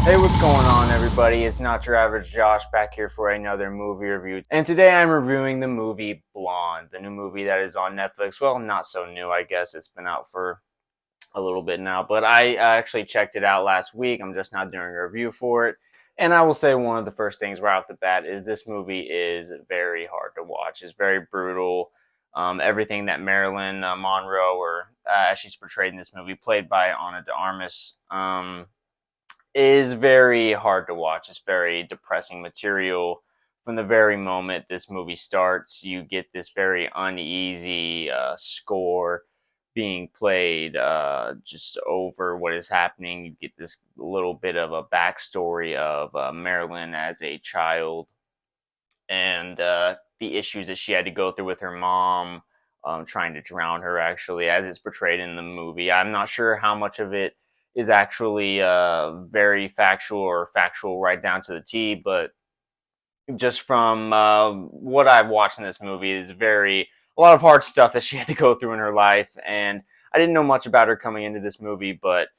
Hey, what's going on, everybody? It's Not Your Average Josh back here for another movie review. And today I'm reviewing the movie Blonde, the new movie that is on Netflix. Well, not so new, I guess. It's been out for a little bit now, but I actually checked it out last week. I'm just not doing a review for it. And I will say one of the first things right off the bat is this movie is very hard to watch. It's very brutal. Everything that Marilyn Monroe, or as she's portrayed in this movie, played by Ana de Armas, is very hard to watch. It's very depressing material. From the very moment this movie starts, you get this very uneasy score being played just over what is happening. You get this little bit of a backstory of Marilyn as a child and the issues that she had to go through with her mom, trying to drown her, actually, as it's portrayed in the movie. I'm not sure how much of it is actually very factual or factual right down to the T, but just from what I've watched in this movie, is a lot of hard stuff that she had to go through in her life. And I didn't know much about her coming into this movie, but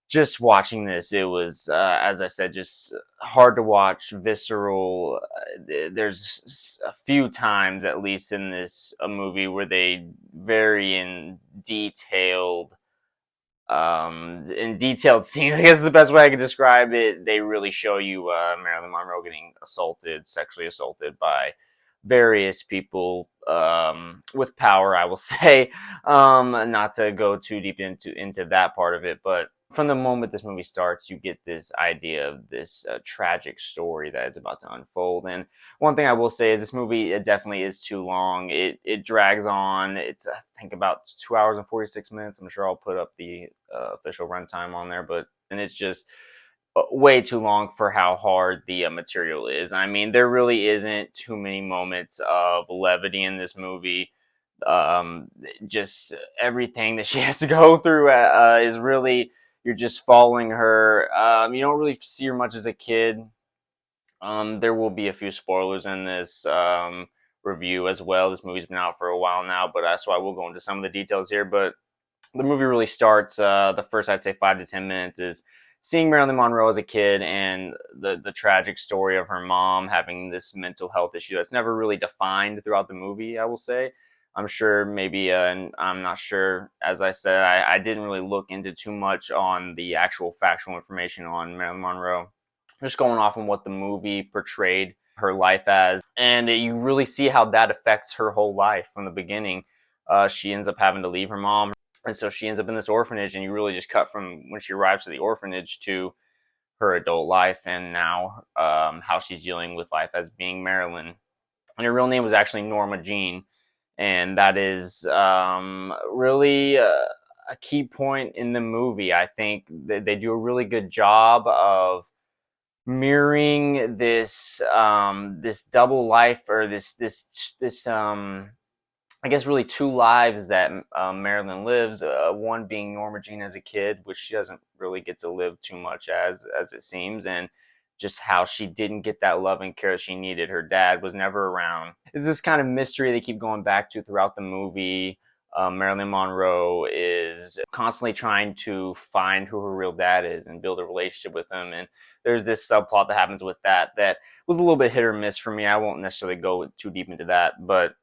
just watching this, it was, as I said, just hard to watch, visceral. There's a few times, at least in this a movie, where they very in detailed scenes. I guess is the best way I could describe it. They really show you Marilyn Monroe getting sexually assaulted by various people with power. I will say, not to go too deep into that part of it, but from the moment this movie starts, you get this idea of this tragic story that is about to unfold. And one thing I will say is this movie, it definitely is too long. It drags on. It's, I think, about 2 hours and 46 minutes. I'm sure I'll put up the official runtime on there, but and it's just way too long for how hard the material is. I mean, there really isn't too many moments of levity in this movie. Just everything that she has to go through is really, you're just following her. You don't really see her much as a kid. There will be a few spoilers in this review as well. This movie's been out for a while now, but so I will go into some of the details here. But the movie really starts, the first, I'd say, 5 to 10 minutes is seeing Marilyn Monroe as a kid and the tragic story of her mom having this mental health issue that's never really defined throughout the movie, I will say. I'm sure maybe, and I'm not sure, as I said, I didn't really look into too much on the actual factual information on Marilyn Monroe. Just going off on what the movie portrayed her life as. And you really see how that affects her whole life from the beginning. She ends up having to leave her mom, and so she ends up in this orphanage, and you really just cut from when she arrives to the orphanage to her adult life, and now how she's dealing with life as being Marilyn. And her real name was actually Norma Jean, and that is really a key point in the movie. I think they do a really good job of mirroring this double life, or this I guess really two lives that Marilyn lives. One being Norma Jean as a kid, which she doesn't really get to live too much as it seems, and just how she didn't get that love and care she needed. Her dad was never around. It's this kind of mystery they keep going back to throughout the movie. Marilyn Monroe is constantly trying to find who her real dad is and build a relationship with him. And there's this subplot that happens with that was a little bit hit or miss for me. I won't necessarily go too deep into that, but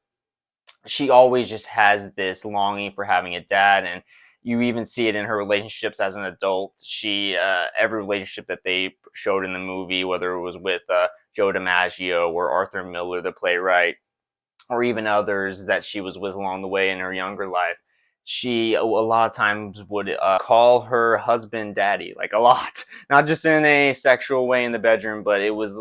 she always just has this longing for having a dad, and you even see it in her relationships as an adult. She every relationship that they showed in the movie, whether it was with Joe DiMaggio or Arthur Miller, the playwright, or even others that she was with along the way in her younger life, she a lot of times would call her husband daddy, like a lot. Not just in a sexual way in the bedroom, but it was,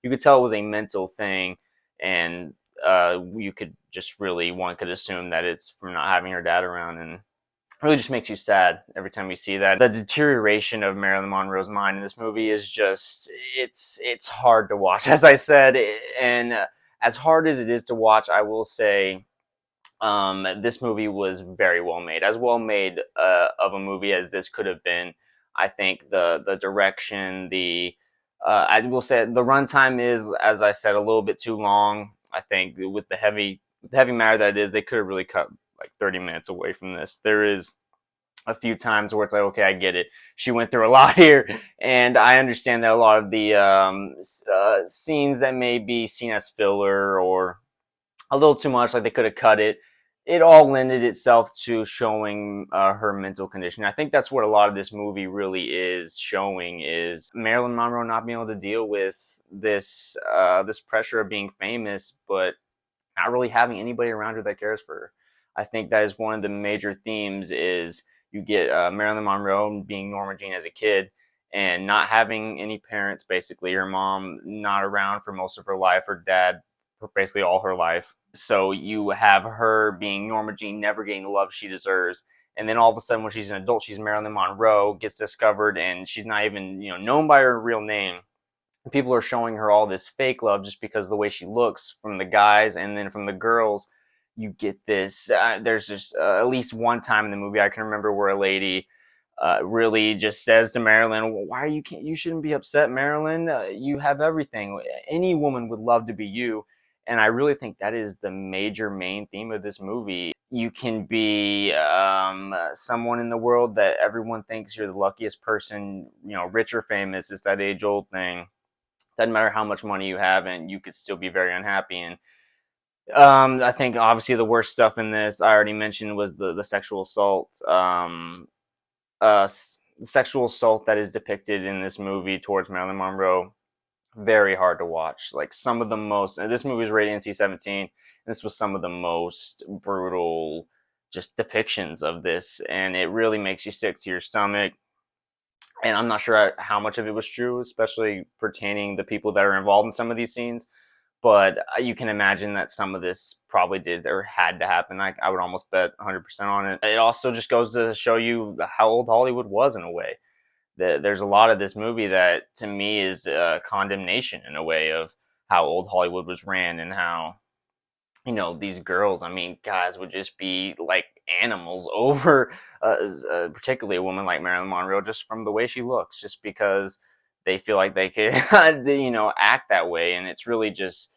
you could tell it was a mental thing. And you could just really, one could assume that it's from not having her dad around, and really just makes you sad every time you see that. The deterioration of Marilyn Monroe's mind in this movie is just, it's hard to watch, as I said. And as hard as it is to watch, I will say this movie was very well made, as well made of a movie as this could have been. I think the direction, I will say the runtime is, as I said, a little bit too long. I think with the heavy matter that it is, they could have really cut like 30 minutes away from this. There is a few times where it's like, okay, I get it. She went through a lot here, and I understand that a lot of the scenes that may be seen as filler or a little too much, like they could have cut it. It all lended itself to showing her mental condition. I think that's what a lot of this movie really is showing, is Marilyn Monroe not being able to deal with this pressure of being famous, but not really having anybody around her that cares for her. I think that is one of the major themes. Is you get Marilyn Monroe being Norma Jean as a kid and not having any parents. Basically, her mom not around for most of her life, her dad for basically all her life. So you have her being Norma Jean, never getting the love she deserves. And then all of a sudden, when she's an adult, she's Marilyn Monroe, gets discovered, and she's not even known by her real name. People are showing her all this fake love just because of the way she looks from the guys, and then from the girls you get this there's just at least one time in the movie I can remember where a lady really just says to Marilyn, well, why are you shouldn't be upset, Marilyn. You have everything. Any woman would love to be you. And I really think that is the major main theme of this movie. You can be someone in the world that everyone thinks you're the luckiest person, rich or famous. It's that age old thing. Doesn't matter how much money you have, and you could still be very unhappy. And I think obviously the worst stuff in this I already mentioned was the sexual assault. Sexual assault that is depicted in this movie towards Marilyn Monroe, very hard to watch. Like some of the most, and this movie was rated NC-17. This was some of the most brutal just depictions of this, and it really makes you sick to your stomach. And I'm not sure how much of it was true, especially pertaining the people that are involved in some of these scenes. But you can imagine that some of this probably did or had to happen. I would almost bet 100% on it. It also just goes to show you how old Hollywood was in a way. There's a lot of this movie that to me is a condemnation in a way of how old Hollywood was ran, and how these girls, I mean, guys would just be like animals over, particularly a woman like Marilyn Monroe, just from the way she looks, just because they feel like they could, act that way. And it's really just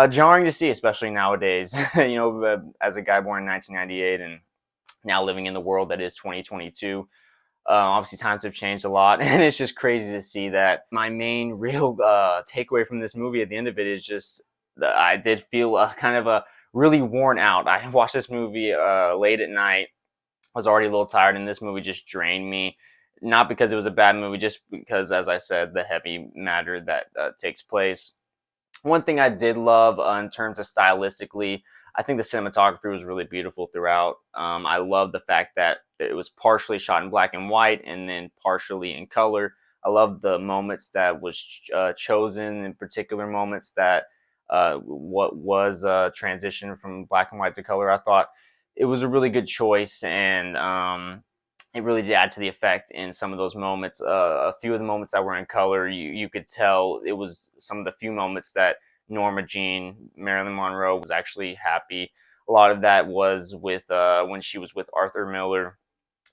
jarring to see, especially nowadays, as a guy born in 1998 and now living in the world that is 2022. Obviously, times have changed a lot, and it's just crazy to see that. My main real takeaway from this movie at the end of it is just that I did feel kind of a really worn out. I watched this movie late at night. I was already a little tired, and this movie just drained me. Not because it was a bad movie, just because, as I said, the heavy matter that takes place. One thing I did love in terms of stylistically, I think the cinematography was really beautiful throughout. I love the fact that it was partially shot in black and white and then partially in color. I love the moments that was chosen, in particular moments that what was a transition from black and white to color. I thought it was a really good choice, and it really did add to the effect in some of those moments. A few of the moments that were in color, you could tell it was some of the few moments that Norma Jean, Marilyn Monroe, was actually happy. A lot of that was with when she was with Arthur Miller.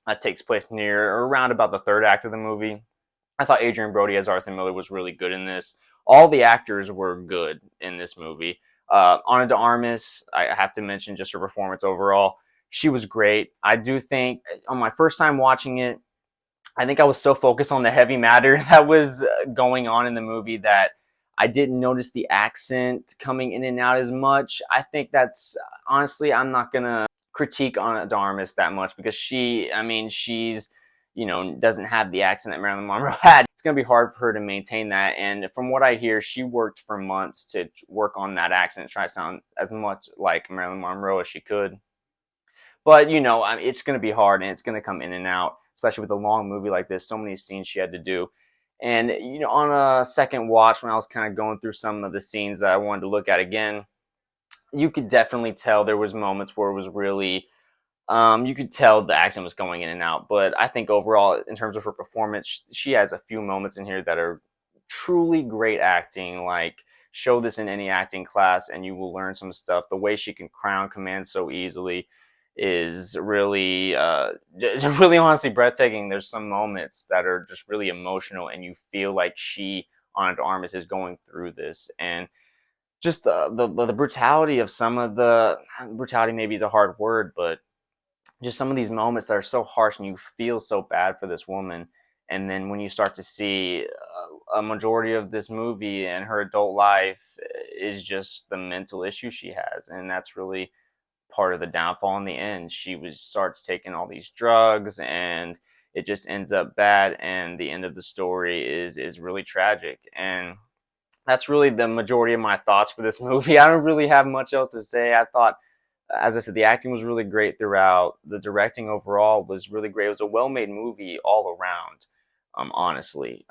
That takes place near or around about the third act of the movie. I thought Adrian Brody as Arthur Miller was really good in this. All the actors were good in this movie. Ana de Armas, I have to mention just her performance overall. She was great. I do think on my first time watching it, I think I was so focused on the heavy matter that was going on in the movie that I didn't notice the accent coming in and out as much. I think that's honestly, I'm not gonna critique Ana de Armas that much because she's doesn't have the accent that Marilyn Monroe had. It's gonna be hard for her to maintain that. And from what I hear, she worked for months to work on that accent, try to sound as much like Marilyn Monroe as she could. But it's going to be hard, and it's going to come in and out, especially with a long movie like this. So many scenes she had to do, and on a second watch, when I was kind of going through some of the scenes that I wanted to look at again, you could definitely tell there was moments where it was really, you could tell the accent was going in and out. But I think overall, in terms of her performance, she has a few moments in here that are truly great acting. Like, show this in any acting class, and you will learn some stuff. The way she can crown command so easily is really really honestly breathtaking. There's some moments that are just really emotional, and you feel like Ana de Armas is going through this. And just the brutality of some of the brutality maybe is a hard word, but just some of these moments that are so harsh and you feel so bad for this woman. And then when you start to see a majority of this movie and her adult life is just the mental issue she has, and that's really part of the downfall in the end. She was starts taking all these drugs, and it just ends up bad, and the end of the story is really tragic. And that's really the majority of my thoughts for this movie. I don't really have much else to say. I thought, as I said, the acting was really great throughout. The directing overall was really great. It was a well-made movie all around. Honestly,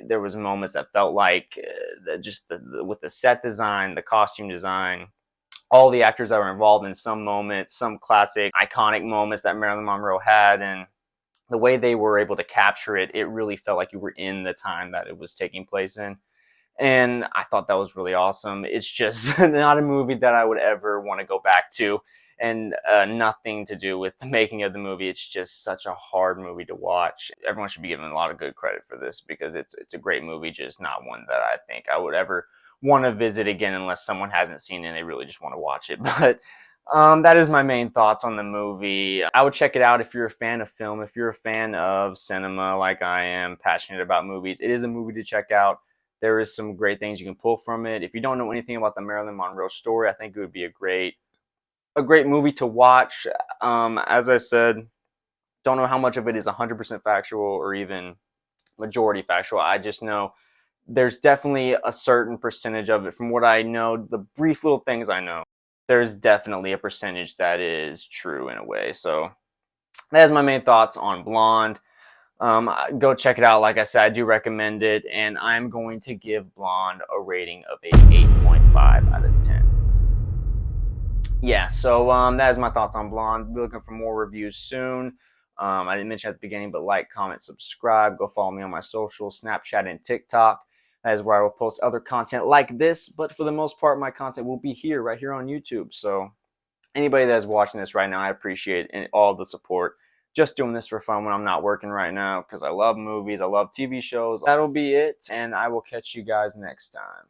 there was moments that felt like with the set design, the costume design, all the actors that were involved in some moments, some classic, iconic moments that Marilyn Monroe had, and the way they were able to capture it, it really felt like you were in the time that it was taking place in. And I thought that was really awesome. It's just not a movie that I would ever want to go back to, and nothing to do with the making of the movie. It's just such a hard movie to watch. Everyone should be given a lot of good credit for this because it's a great movie, just not one that I think I would ever want to visit again unless someone hasn't seen it and they really just want to watch it. But that is my main thoughts on the movie. I would check it out if you're a fan of film, if you're a fan of cinema like I am, passionate about movies. It is a movie to check out. There is some great things you can pull from it. If you don't know anything about the Marilyn Monroe story, I think it would be a great movie to watch. As I said, don't know how much of it is 100% factual or even majority factual. I just know there's definitely a certain percentage of it. From what I know, the brief little things I know, there's definitely a percentage that is true in a way. So that is my main thoughts on Blonde. Go check it out. Like I said, I do recommend it, and I'm going to give Blonde a rating of a 8.5 out of 10. Yeah, so that is my thoughts on Blonde. Be looking for more reviews soon. I didn't mention at the beginning, but like, comment, subscribe. Go follow me on my socials, Snapchat and TikTok. That is where I will post other content like this, but for the most part, my content will be here, right here on YouTube. So anybody that is watching this right now, I appreciate all the support. Just doing this for fun when I'm not working right now because I love movies, I love TV shows. That'll be it, and I will catch you guys next time.